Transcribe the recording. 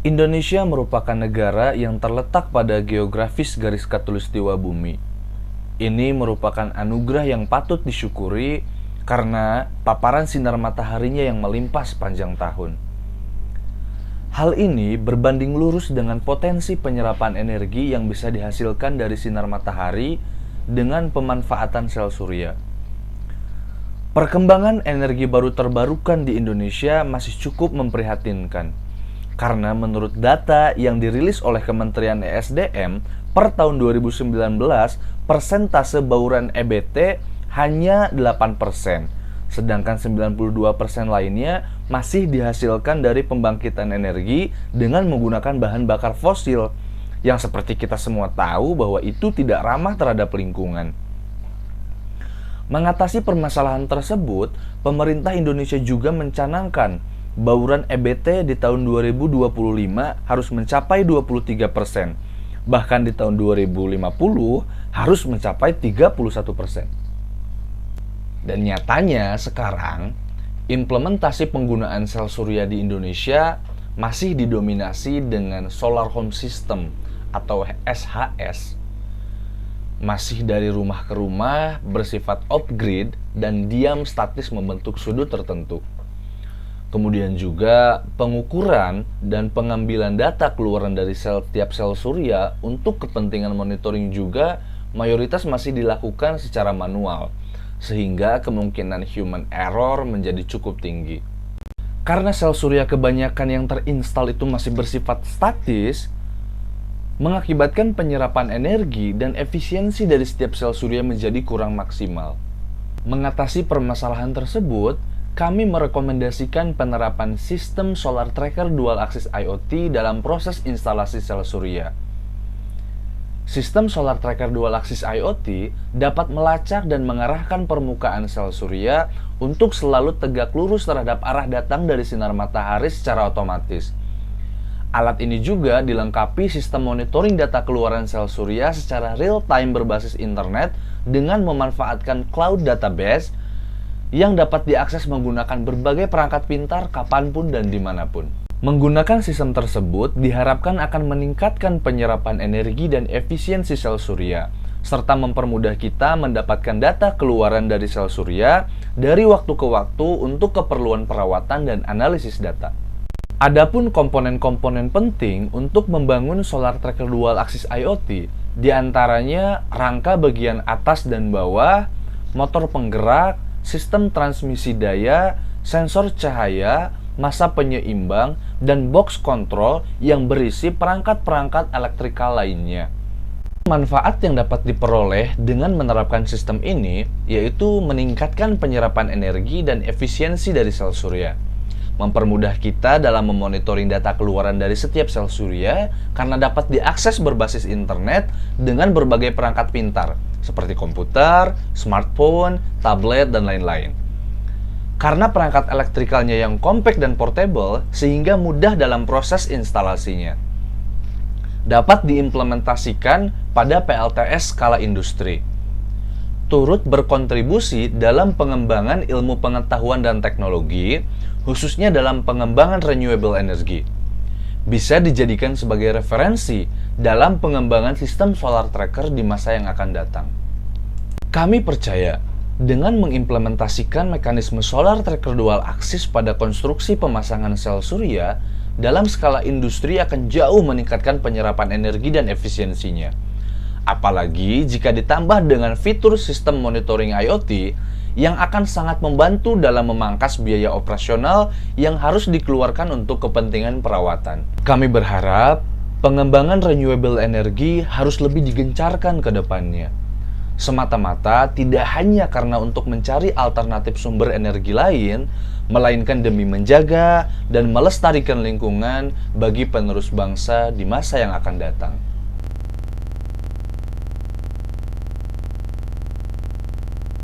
Indonesia merupakan negara yang terletak pada geografis garis khatulistiwa bumi. Ini merupakan anugerah yang patut disyukuri karena paparan sinar mataharinya yang melimpah sepanjang tahun. Hal ini berbanding lurus dengan potensi penyerapan energi yang bisa dihasilkan dari sinar matahari dengan pemanfaatan sel surya. Perkembangan energi baru terbarukan di Indonesia masih cukup memprihatinkan, karena menurut data yang dirilis oleh Kementerian ESDM per tahun 2019, persentase bauran EBT hanya 8%, sedangkan 92% lainnya masih dihasilkan dari pembangkitan energi dengan menggunakan bahan bakar fosil, yang seperti kita semua tahu bahwa itu tidak ramah terhadap lingkungan. Mengatasi permasalahan tersebut, pemerintah Indonesia juga mencanangkan bauran EBT di tahun 2025 harus mencapai 23%. Bahkan di tahun 2050 harus mencapai 31%. Dan nyatanya sekarang, implementasi penggunaan sel surya di Indonesia masih didominasi dengan solar home system atau SHS. Masih dari rumah ke rumah, bersifat off-grid, dan diam statis membentuk sudut tertentu. Kemudian juga pengukuran dan pengambilan data keluaran dari tiap sel surya untuk kepentingan monitoring juga mayoritas masih dilakukan secara manual, sehingga kemungkinan human error menjadi cukup tinggi. Karena sel surya kebanyakan yang terinstal itu masih bersifat statis, mengakibatkan penyerapan energi dan efisiensi dari setiap sel surya menjadi kurang maksimal. Mengatasi permasalahan tersebut, kami merekomendasikan penerapan sistem solar tracker dual axis IoT dalam proses instalasi sel surya. Sistem solar tracker dual axis IoT dapat melacak dan mengarahkan permukaan sel surya untuk selalu tegak lurus terhadap arah datang dari sinar matahari secara otomatis. Alat ini juga dilengkapi sistem monitoring data keluaran sel surya secara real-time berbasis internet dengan memanfaatkan cloud database yang dapat diakses menggunakan berbagai perangkat pintar kapanpun dan dimanapun. Menggunakan sistem tersebut diharapkan akan meningkatkan penyerapan energi dan efisiensi sel surya, serta mempermudah kita mendapatkan data keluaran dari sel surya dari waktu ke waktu untuk keperluan perawatan dan analisis data. Adapun komponen-komponen penting untuk membangun solar tracker dual axis IoT, diantaranya rangka bagian atas dan bawah, motor penggerak, sistem transmisi daya, sensor cahaya, massa penyeimbang, dan box control yang berisi perangkat-perangkat elektrikal lainnya. Manfaat yang dapat diperoleh dengan menerapkan sistem ini yaitu meningkatkan penyerapan energi dan efisiensi dari sel surya, mempermudah kita dalam memonitoring data keluaran dari setiap sel surya karena dapat diakses berbasis internet dengan berbagai perangkat pintar seperti komputer, smartphone, tablet, dan lain-lain. Karena perangkat elektrikalnya yang compact dan portable sehingga mudah dalam proses instalasinya. Dapat diimplementasikan pada PLTS skala industri. Turut berkontribusi dalam pengembangan ilmu pengetahuan dan teknologi, khususnya dalam pengembangan renewable energy. Bisa dijadikan sebagai referensi dalam pengembangan sistem solar tracker di masa yang akan datang. Kami percaya, dengan mengimplementasikan mekanisme solar tracker dual axis pada konstruksi pemasangan sel surya, dalam skala industri akan jauh meningkatkan penyerapan energi dan efisiensinya. Apalagi jika ditambah dengan fitur sistem monitoring IoT yang akan sangat membantu dalam memangkas biaya operasional yang harus dikeluarkan untuk kepentingan perawatan. Kami berharap pengembangan renewable energy harus lebih digencarkan ke depannya. Semata-mata tidak hanya karena untuk mencari alternatif sumber energi lain, melainkan demi menjaga dan melestarikan lingkungan bagi penerus bangsa di masa yang akan datang.